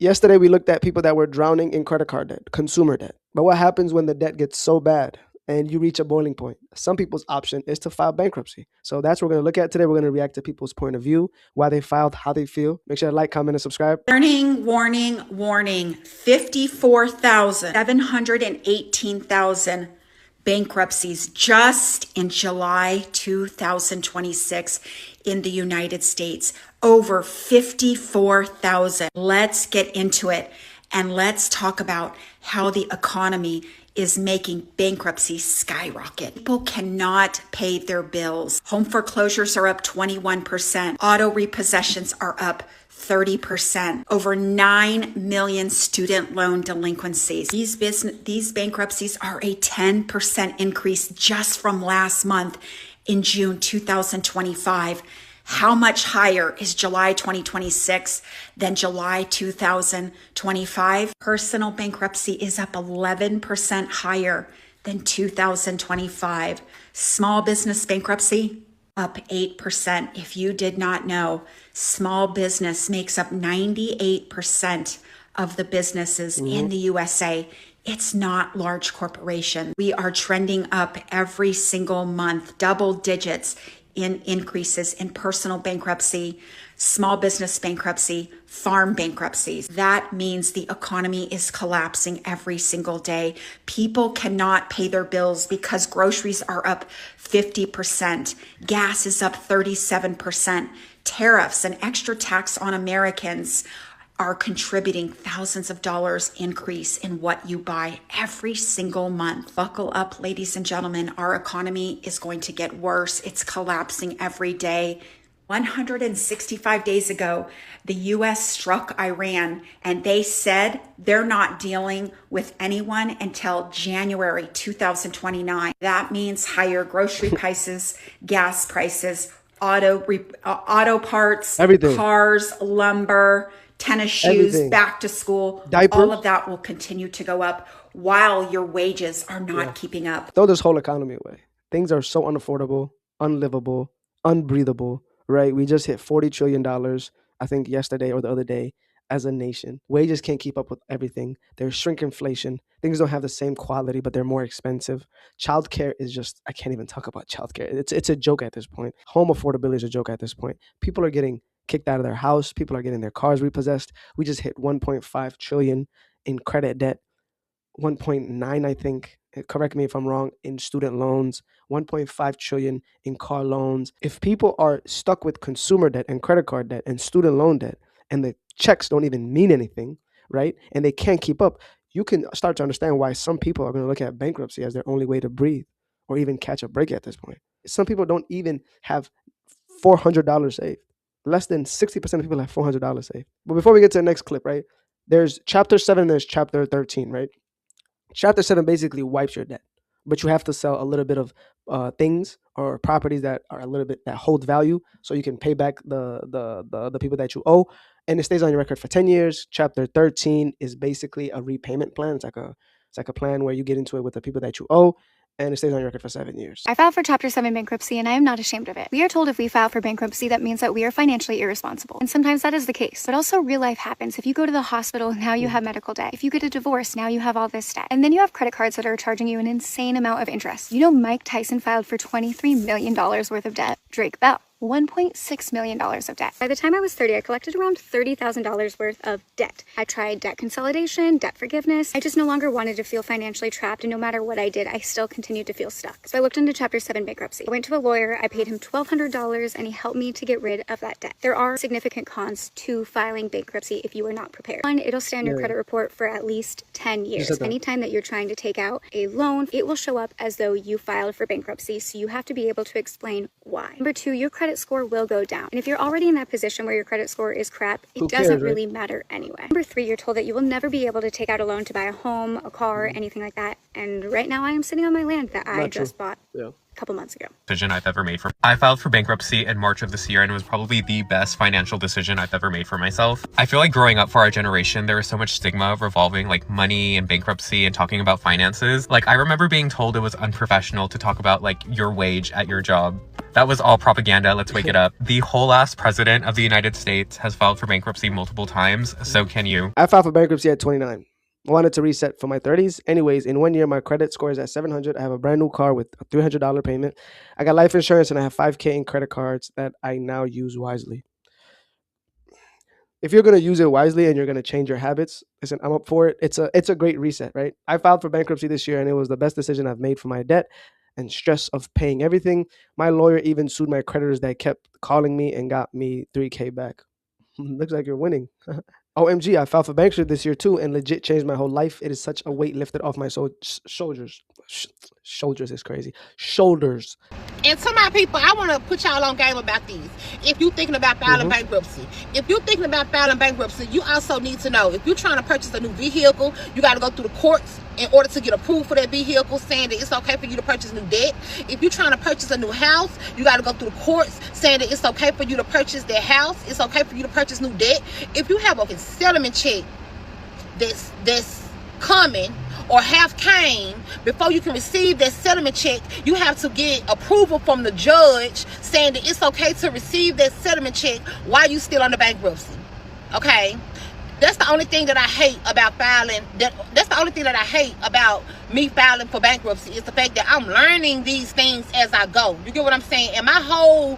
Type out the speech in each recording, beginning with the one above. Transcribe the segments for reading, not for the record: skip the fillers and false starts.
Yesterday, we looked at people that were drowning in credit card debt, consumer debt. But what happens when the debt gets so bad and you reach a boiling point? Some people's option is to file bankruptcy. So that's what we're going to look at today. We're going to react to people's point of view, why they filed, how they feel. Make sure to like, comment, and subscribe. Warning, warning, warning. 718,000 bankruptcies just in July 2026 in the United States. Over 54,000. Let's get into it and let's talk about how the economy is making bankruptcy skyrocket. People cannot pay their bills. Home foreclosures are up 21%. Auto repossessions are up 30%. Over 9 million student loan delinquencies. These bankruptcies are a 10% increase just from last month in June 2025. How much higher is July 2026 than July 2025? Personal bankruptcy is up 11% higher than 2025. Small business bankruptcy up 8%. If you did not know, small business makes up 98% of the businesses in the USA. It's not large corporation. We are trending up every single month, double digits in increases in personal bankruptcy, small business bankruptcy, farm bankruptcies. That means the economy is collapsing every single day. People cannot pay their bills because groceries are up 50%. Gas is up 37%. Tariffs and extra tax on Americans are contributing thousands of dollars increase in what you buy every single month. Buckle up, ladies and gentlemen. Our economy is going to get worse. It's collapsing every day. 165 days ago, the U.S. struck Iran and they said they're not dealing with anyone until January 2029. That means higher grocery prices, gas prices, auto parts, Everything. cars, lumber, tennis shoes, Everything. back to school, Diapers. all of that will continue to go up while your wages are not keeping up. Throw this whole economy away. Things are so unaffordable, unlivable, unbreathable, right? We just hit $40 trillion, I think yesterday or the other day, as a nation. Wages can't keep up with everything. There's shrinkflation. Things don't have the same quality, but they're more expensive. Childcare is just, I can't even talk about childcare. It's a joke at this point. Home affordability is a joke at this point. People are getting kicked out of their house. People are getting their cars repossessed. We just hit 1.5 trillion in credit debt, 1.9, I think, correct me if I'm wrong, in student loans, 1.5 trillion in car loans. If people are stuck with consumer debt and credit card debt and student loan debt, and the checks don't even mean anything, right? And they can't keep up, you can start to understand why some people are going to look at bankruptcy as their only way to breathe or even catch a break at this point. Some people don't even have $400 saved. Less than 60% of people have $400 saved. But before we get to the next clip, right, there's chapter 7 and there's chapter 13, right? Chapter 7 basically wipes your debt, but you have to sell a little bit of things or properties that are a little bit that hold value, so you can pay back the people that you owe, and it stays on your record for 10 years. Chapter 13 is basically a repayment plan. It's like a plan where you get into it with the people that you owe, and it stays on your record for 7 years. I filed for Chapter 7 bankruptcy, and I am not ashamed of it. We are told if we file for bankruptcy, that means that we are financially irresponsible. And sometimes that is the case. But also real life happens. If you go to the hospital, now you have medical debt. If you get a divorce, now you have all this debt. And then you have credit cards that are charging you an insane amount of interest. You know, Mike Tyson filed for $23 million worth of debt. Drake Bell, $1.6 million of debt. By the time I was 30, I collected around $30,000 worth of debt. I tried debt consolidation, debt forgiveness. I just no longer wanted to feel financially trapped, and no matter what I did, I still continued to feel stuck. So I looked into Chapter 7 bankruptcy. I went to a lawyer, I paid him $1,200, and he helped me to get rid of that debt. There are significant cons to filing bankruptcy if you are not prepared. One, it'll stay on your credit report for at least 10 years. Anytime that you're trying to take out a loan, it will show up as though you filed for bankruptcy, so you have to be able to explain why. Number two, your credit score will go down. And if you're already in that position where your credit score is crap, it doesn't really matter anyway. Number three, you're told that you will never be able to take out a loan to buy a home, a car, anything like that. And right now I am sitting on my land that I just bought a couple months ago. Decision I've ever made. I filed for bankruptcy in March of this year, and it was probably the best financial decision I've ever made for myself. I feel like growing up for our generation, there was so much stigma revolving like money and bankruptcy and talking about finances. Like I remember being told it was unprofessional to talk about like your wage at your job. That was all propaganda. Let's wake it up. The whole ass president of the United States has filed for bankruptcy multiple times. So can you. I filed for bankruptcy at 29. Wanted to reset for my 30s. Anyways, in 1 year, my credit score is at 700. I have a brand new car with a $300 payment. I got life insurance and I have 5K in credit cards that I now use wisely. If you're going to use it wisely and you're going to change your habits, listen, I'm up for it. It's a great reset, right? I filed for bankruptcy this year and it was the best decision I've made for my debt and stress of paying everything. My lawyer even sued my creditors that kept calling me and got me 3K back. Looks like you're winning. OMG, I filed for bankruptcy this year too and legit changed my whole life. It is such a weight lifted off my shoulders. Shoulders is crazy. Shoulders. And to my people, I want to put y'all on game about these. If you're thinking about filing bankruptcy, you also need to know if you're trying to purchase a new vehicle, you got to go through the courts in order to get approved for that vehicle, saying that it's okay for you to purchase new debt. If you're trying to purchase a new house, you got to go through the courts saying that it's okay for you to purchase that house. It's okay for you to purchase new debt. If you have a settlement check that's coming or have came, before you can receive that settlement check, you have to get approval from the judge saying that it's okay to receive that settlement check while you still under bankruptcy. Okay? That's the only thing that I hate about filing. That's the only thing that I hate about me filing for bankruptcy is the fact that I'm learning these things as I go. You get what I'm saying? And my whole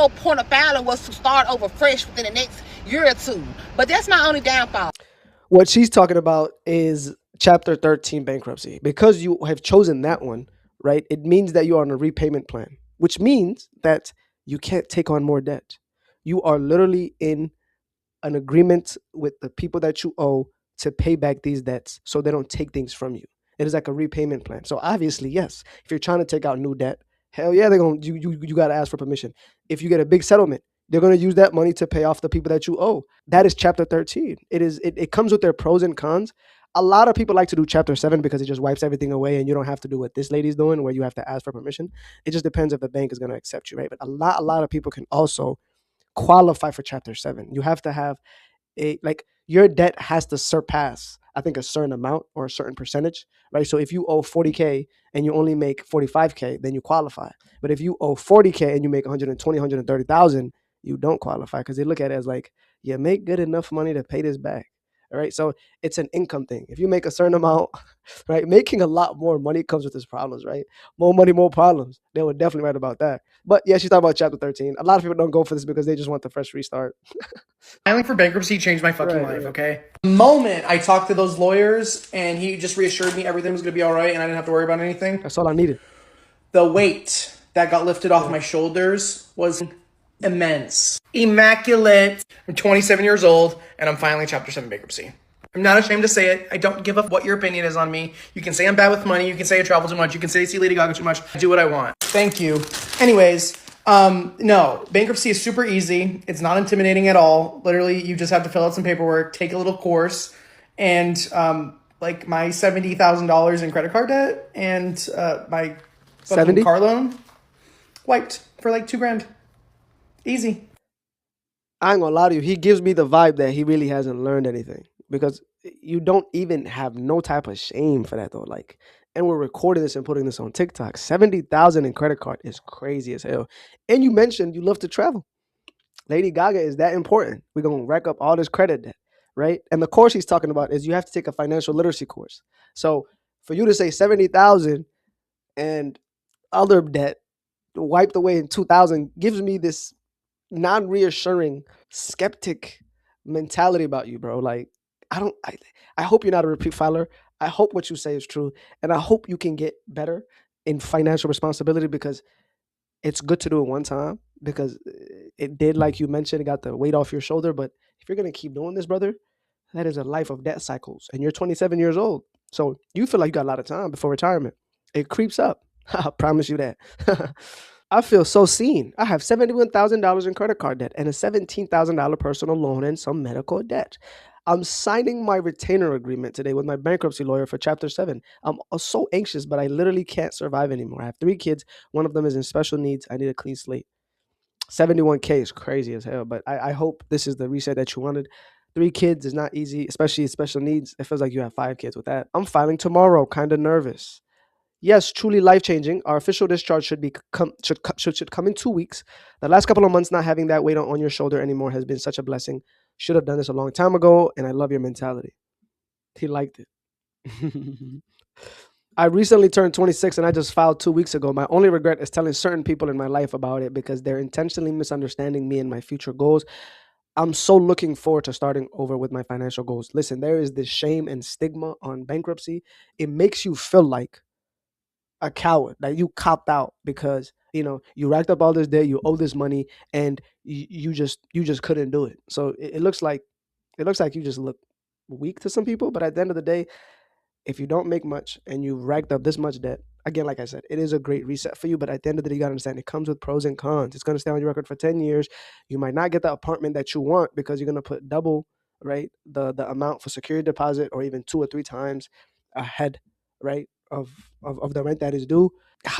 point of filing was to start over fresh within the next year or two. But that's my only downfall. What she's talking about is Chapter 13 bankruptcy. Because you have chosen that one, right? It means that you are on a repayment plan, which means that you can't take on more debt. You are literally in an agreement with the people that you owe to pay back these debts so they don't take things from you. It is like a repayment plan. So obviously, yes, if you're trying to take out new debt, hell yeah, you got to ask for permission. If you get a big settlement, they're going to use that money to pay off the people that you owe. That is Chapter 13. It comes with their pros and cons. A lot of people like to do Chapter 7 because it just wipes everything away and you don't have to do what this lady's doing where you have to ask for permission. It just depends if the bank is going to accept you, right? But a lot of people can also qualify for Chapter 7. You have to have your debt has to surpass, I think, a certain amount or a certain percentage, right? So if you owe 40K and you only make 45K, then you qualify. But if you owe 40K and you make 120, 130,000, you don't qualify because they look at it as like, you make good enough money to pay this back. All right. So it's an income thing. If you make a certain amount, right, making a lot more money comes with its problems, right? More money, more problems. They were definitely right about that. But yeah, she's talking about Chapter 13. A lot of people don't go for this because they just want the fresh restart. Filing for bankruptcy changed my fucking life, okay? The moment I talked to those lawyers and he just reassured me everything was going to be all right and I didn't have to worry about anything. That's all I needed. The weight that got lifted off my shoulders was immense. Immaculate. I'm 27 years old and I'm filing Chapter 7 bankruptcy. I'm not ashamed to say it. I don't give up what your opinion is on me. You can say I'm bad with money. You can say I travel too much. You can say I see Lady Gaga too much. I do what I want. Thank you. Anyways, no, bankruptcy is super easy. It's not intimidating at all. Literally, you just have to fill out some paperwork, take a little course, and like my $70,000 in credit card debt and my 70 car loan wiped for like $2,000. Easy. I ain't gonna lie to you. He gives me the vibe that he really hasn't learned anything because you don't even have no type of shame for that though. Like, and we're recording this and putting this on TikTok. 70,000 in credit card is crazy as hell. And you mentioned you love to travel. Lady Gaga is that important. We're gonna rack up all this credit debt, right? And the course he's talking about is you have to take a financial literacy course. So for you to say 70,000 and other debt wiped away in 2000 gives me this non-reassuring skeptic mentality about you, bro. Like, I hope you're not a repeat filer. I hope what you say is true. And I hope you can get better in financial responsibility because it's good to do it one time because it did, like you mentioned, it got the weight off your shoulder. But if you're going to keep doing this, brother, that is a life of debt cycles. And you're 27 years old. So you feel like you got a lot of time before retirement. It creeps up. I promise you that. I feel so seen. I have $71,000 in credit card debt and a $17,000 personal loan and some medical debt. I'm signing my retainer agreement today with my bankruptcy lawyer for Chapter 7. I'm so anxious, but I literally can't survive anymore. I have 3 kids. One of them is in special needs. I need a clean slate. 71K is crazy as hell, but I hope this is the reset that you wanted. 3 kids is not easy, especially special needs. It feels like you have 5 kids with that. I'm filing tomorrow, kind of nervous. Yes, truly life changing. Our official discharge should come in 2 weeks. The last couple of months not having that weight on your shoulder anymore has been such a blessing. Should have done this a long time ago, and I love your mentality. He liked it. I recently turned 26 and I just filed 2 weeks ago. My only regret is telling certain people in my life about it because they're intentionally misunderstanding me and my future goals. I'm so looking forward to starting over with my financial goals. Listen, there is this shame and stigma on bankruptcy. It makes you feel like a coward, that you copped out because you racked up all this debt, you owe this money, and you just couldn't do it. So it looks like you just look weak to some people, but at the end of the day, if you don't make much and you racked up this much debt, again, like I said, it is a great reset for you. But at the end of the day, you gotta understand it comes with pros and cons. It's gonna stay on your record for 10 years. You might not get the apartment that you want because you're gonna put double, right, the amount for security deposit, or even 2 or 3 times ahead, right, of the rent that is due.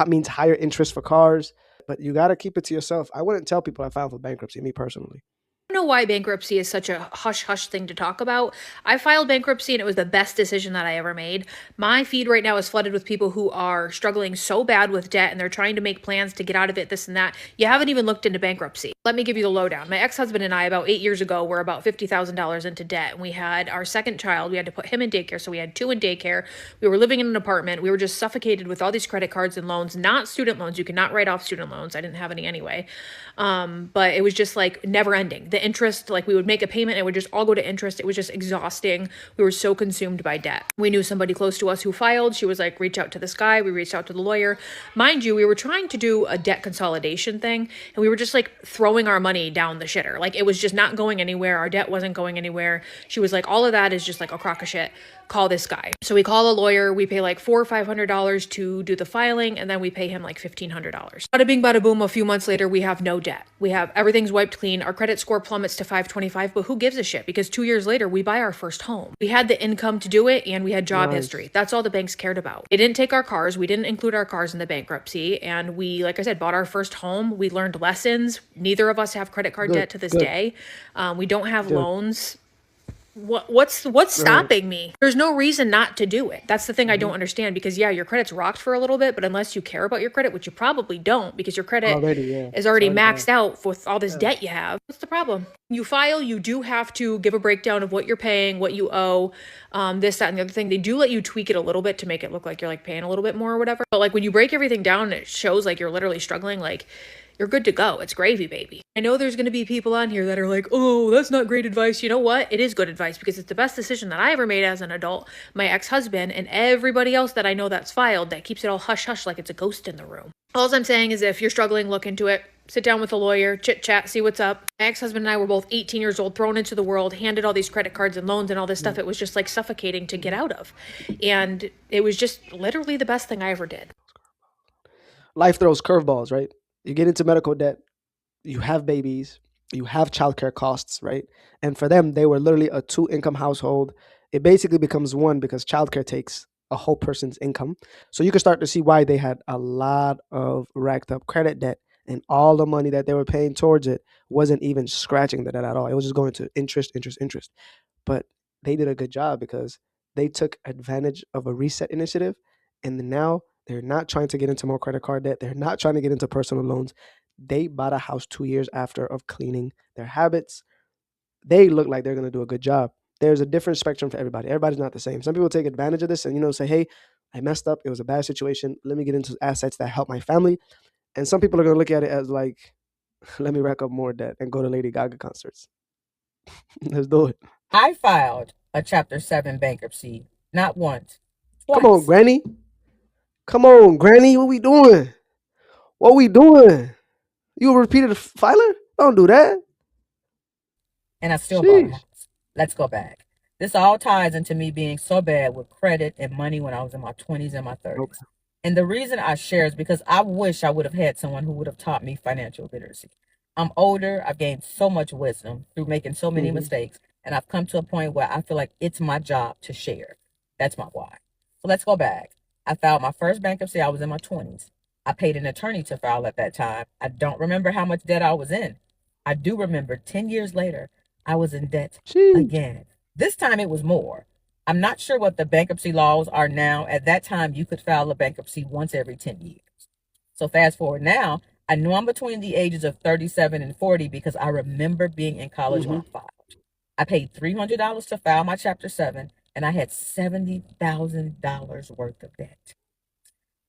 Means higher interest for cars. But you gotta keep it to yourself. I wouldn't tell people I filed for bankruptcy, me personally. I don't know why bankruptcy is such a hush hush thing to talk about. I filed bankruptcy and it was the best decision that I ever made. My feed right now is flooded with people who are struggling so bad with debt and they're trying to make plans to get out of it, this and that. You haven't even looked into bankruptcy. Let me give you the lowdown. My ex-husband and I, about 8 years ago, were about $50,000 into debt. And we had our second child. We had to put him in daycare, so we had two in daycare. We were living in an apartment. We were just suffocated with all these credit cards and loans, not student loans. You cannot write off student loans. I didn't have any anyway. But it was just like never ending. The interest, like we would make a payment and it would just all go to interest. It was just exhausting. We were so consumed by debt. We knew somebody close to us who filed. She was like, reach out to this guy. We reached out to the lawyer. Mind you, we were trying to do a debt consolidation thing and we were just like throwing our money down the shitter. Like it was just not going anywhere. Our debt wasn't going anywhere. She was like, all of that is just like a crock of shit. Call this guy. So we call a lawyer. We pay like $400 or $500 to do the filing, and then we pay him like $1,500. Bada bing, bada boom. A few months later, we have no debt. We have everything's wiped clean. Our credit score plummets to 525, but who gives a shit? Because 2 years later, we buy our first home. We had the income to do it, and we had job history. That's all the banks cared about. They didn't take our cars. We didn't include our cars in the bankruptcy, and we, like I said, bought our first home. We learned lessons. Neither of us have credit card debt to this day. We don't have loans. What's stopping me? There's no reason not to do it. That's the thing I don't understand, because yeah, your credit's rocked for a little bit, but unless you care about your credit, which you probably don't, because your credit is already maxed out with all this debt you have. What's the problem? You file, you do have to give a breakdown of what you're paying, what you owe, this, that, and the other thing. They do let you tweak it a little bit to make it look like you're like paying a little bit more or whatever. But like when you break everything down and it shows like you're literally struggling, like you're good to go. It's gravy, baby. I know there's going to be people on here that are like, oh, that's not great advice. You know what? It is good advice because it's the best decision that I ever made as an adult. My ex-husband and everybody else that I know that's filed that keeps it all hush-hush like it's a ghost in the room. All I'm saying is if you're struggling, look into it. Sit down with a lawyer, chit-chat, see what's up. My ex-husband and I were both 18 years old, thrown into the world, handed all these credit cards and loans and all this stuff. It was just like suffocating to get out of. And it was just literally the best thing I ever did. Life throws curveballs, right? You get into medical debt, you have babies, you have childcare costs, right? And for them, they were literally a 2-income household. It basically becomes one because childcare takes a whole person's income. So you can start to see why they had a lot of racked up credit debt, and all the money that they were paying towards it wasn't even scratching the debt at all. It was just going to interest, interest, interest. But they did a good job because they took advantage of a reset initiative, and now they're not trying to get into more credit card debt. They're not trying to get into personal loans. They bought a house 2 years after of cleaning their habits. They look like they're going to do a good job. There's a different spectrum for everybody. Everybody's not the same. Some people take advantage of this and, say, hey, I messed up. It was a bad situation. Let me get into assets that help my family. And some people are going to look at it as like, let me rack up more debt and go to Lady Gaga concerts. Let's do it. I filed a Chapter 7 bankruptcy, not once, twice. Come on, Granny. Come on, Granny. What we doing? What we doing? You a repeated filer? Don't do that. And I still bought a house. Let's go back. This all ties into me being so bad with credit and money when I was in my 20s and my 30s. Okay. And the reason I share is because I wish I would have had someone who would have taught me financial literacy. I'm older. I've gained so much wisdom through making so many mistakes. And I've come to a point where I feel like it's my job to share. That's my why. So let's go back. I filed my first bankruptcy. I was in my 20s. I paid an attorney to file at that time. I don't remember how much debt I was in. I do remember 10 years later, I was in debt again. This time it was more. I'm not sure what the bankruptcy laws are now. At that time, you could file a bankruptcy once every 10 years. So fast forward now, I know I'm between the ages of 37 and 40 because I remember being in college when I filed. I paid $300 to file my Chapter 7, and I had $70,000 worth of debt.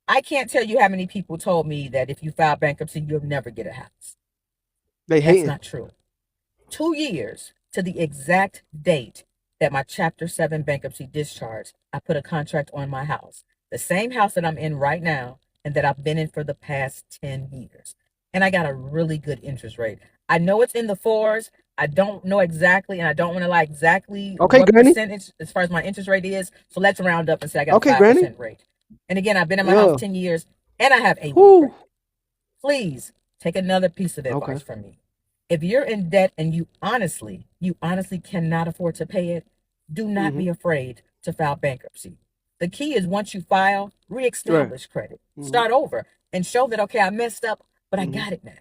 I can't tell you how many people told me that if you file bankruptcy, you'll never get a house. They That's hating. not true. 2 years to the exact date that my Chapter 7 bankruptcy discharged, I put a contract on my house. The same house that I'm in right now and that I've been in for the past 10 years. And I got a really good interest rate. I know it's in the fours. I don't know exactly, and I don't want to lie exactly Okay, what Granny. percentage as far as my interest rate is. So let's round up and say I got a Okay, 5% Granny. rate. And again, I've been in my house Yeah. 10 years and I have A1 Whew. credit. Please take another piece of advice from me. If you're in debt and you honestly cannot afford to pay it, do not be afraid to file bankruptcy. The key is once you file, reestablish credit, start over, and show that, okay, I messed up, but I got it now,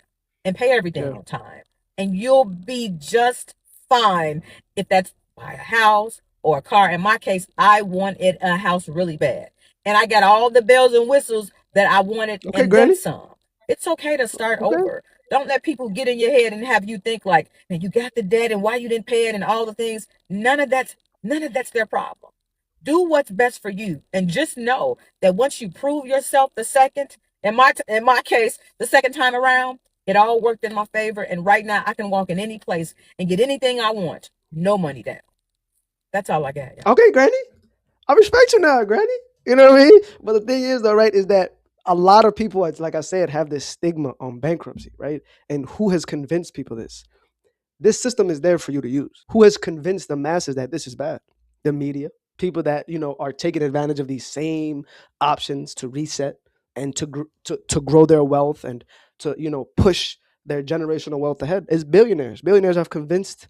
and pay everything on time. And you'll be just fine if that's buy a house or a car. In my case, I wanted a house really bad. And I got all the bells and whistles that I wanted and then some. It's okay to start over. Don't let people get in your head and have you think like, man, you got the debt and why you didn't pay it and all the things. None of that's their problem. Do what's best for you, and just know that once you prove yourself the second, in my case, the second time around, it all worked in my favor. And right now, I can walk in any place and get anything I want, no money down. That's all I got. Y'all. Okay, Granny. I respect you now, Granny. You know what I mean? But the thing is, though, right, is that a lot of people, it's like I said, have this stigma on bankruptcy, right? And who has convinced people this? This system is there for you to use. Who has convinced the masses that this is bad? The media, people that are taking advantage of these same options to reset and to grow their wealth and to push their generational wealth ahead. Is billionaires. Billionaires have convinced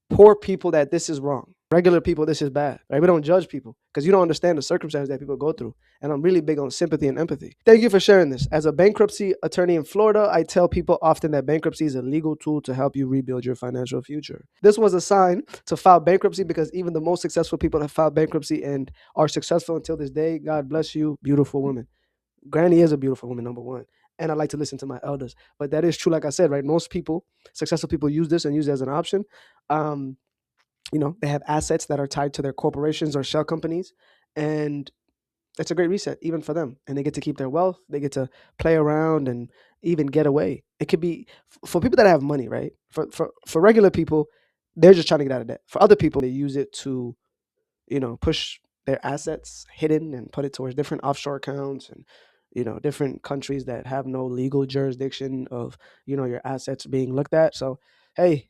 poor people that this is wrong. Regular people, this is bad. Right? We don't judge people because you don't understand the circumstances that people go through. And I'm really big on sympathy and empathy. Thank you for sharing this. As a bankruptcy attorney in Florida, I tell people often that bankruptcy is a legal tool to help you rebuild your financial future. This was a sign to file bankruptcy because even the most successful people have filed bankruptcy and are successful until this day. God bless you, beautiful woman. Granny is a beautiful woman, number one. And I like to listen to my elders. But that is true, like I said, right? Most people, successful people, use this and use it as an option. They have assets that are tied to their corporations or shell companies, and it's a great reset even for them. And they get to keep their wealth. They get to play around and even get away. It could be for people that have money, right? For regular people, they're just trying to get out of debt. For other people, they use it to push their assets hidden and put it towards different offshore accounts and different countries that have no legal jurisdiction of your assets being looked at. So hey,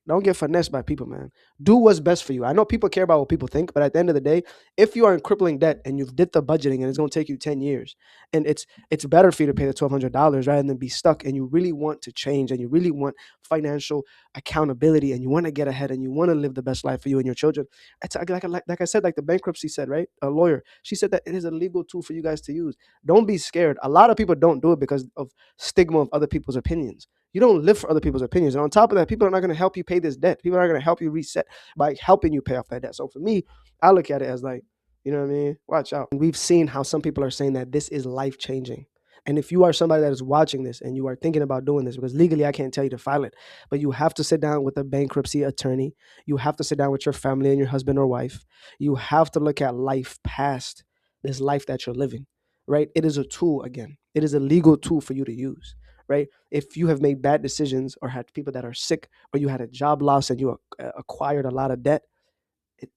don't get finessed by people, man. Do what's best for you. I know people care about what people think, but at the end of the day, if you are in crippling debt and you've did the budgeting and it's going to take you 10 years, and it's better for you to pay the $1,200 rather than be stuck, and you really want to change and you really want financial accountability and you want to get ahead and you want to live the best life for you and your children. It's like I said, like the bankruptcy said, right? A lawyer, she said that it is a legal tool for you guys to use. Don't be scared. A lot of people don't do it because of stigma of other people's opinions. You don't live for other people's opinions. And on top of that, people are not going to help you pay this debt. People are going to help you reset by helping you pay off that debt. So for me, I look at it as like, you know what I mean? Watch out. And we've seen how some people are saying that this is life changing. And if you are somebody that is watching this and you are thinking about doing this, because legally I can't tell you to file it, but you have to sit down with a bankruptcy attorney. You have to sit down with your family and your husband or wife. You have to look at life past this life that you're living, right? It is a tool again. It is a legal tool for you to use, right? If you have made bad decisions or had people that are sick or you had a job loss and you acquired a lot of debt,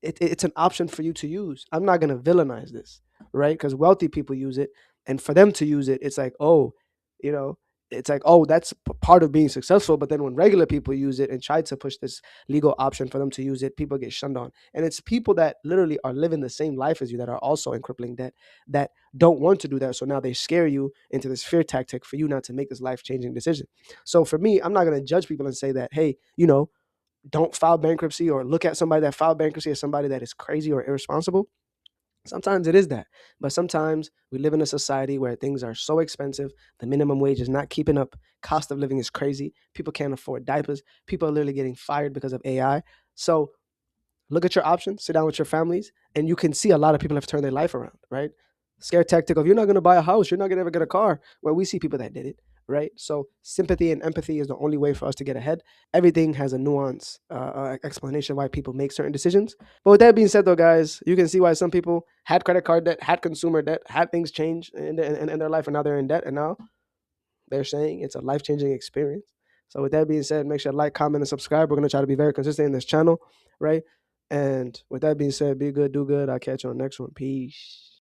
it's an option for you to use. I'm not going to villainize this, right? Because wealthy people use it. And for them to use it, it's like, oh, you know, it's like, oh, that's part of being successful. But then when regular people use it and try to push this legal option for them to use it, people get shunned on. And it's people that literally are living the same life as you that are also in crippling debt that don't want to do that. So now they scare you into this fear tactic for you not to make this life changing decision. So for me, I'm not going to judge people and say that, hey, don't file bankruptcy or look at somebody that filed bankruptcy as somebody that is crazy or irresponsible. Sometimes it is that. But sometimes we live in a society where things are so expensive. The minimum wage is not keeping up. Cost of living is crazy. People can't afford diapers. People are literally getting fired because of AI. So look at your options, sit down with your families, and you can see a lot of people have turned their life around, right? Scare tactic of you're not going to buy a house, you're not going to ever get a car. Well, we see people that did it, right? So sympathy and empathy is the only way for us to get ahead. Everything has a nuance, explanation why people make certain decisions. But with that being said, though, guys, you can see why some people had credit card debt, had consumer debt, had things change in their life, and now they're in debt, and now they're saying it's a life changing experience. So with that being said, make sure to like, comment, and subscribe. We're gonna try to be very consistent in this channel, right? And with that being said, be good, do good. I'll catch you on the next one. Peace.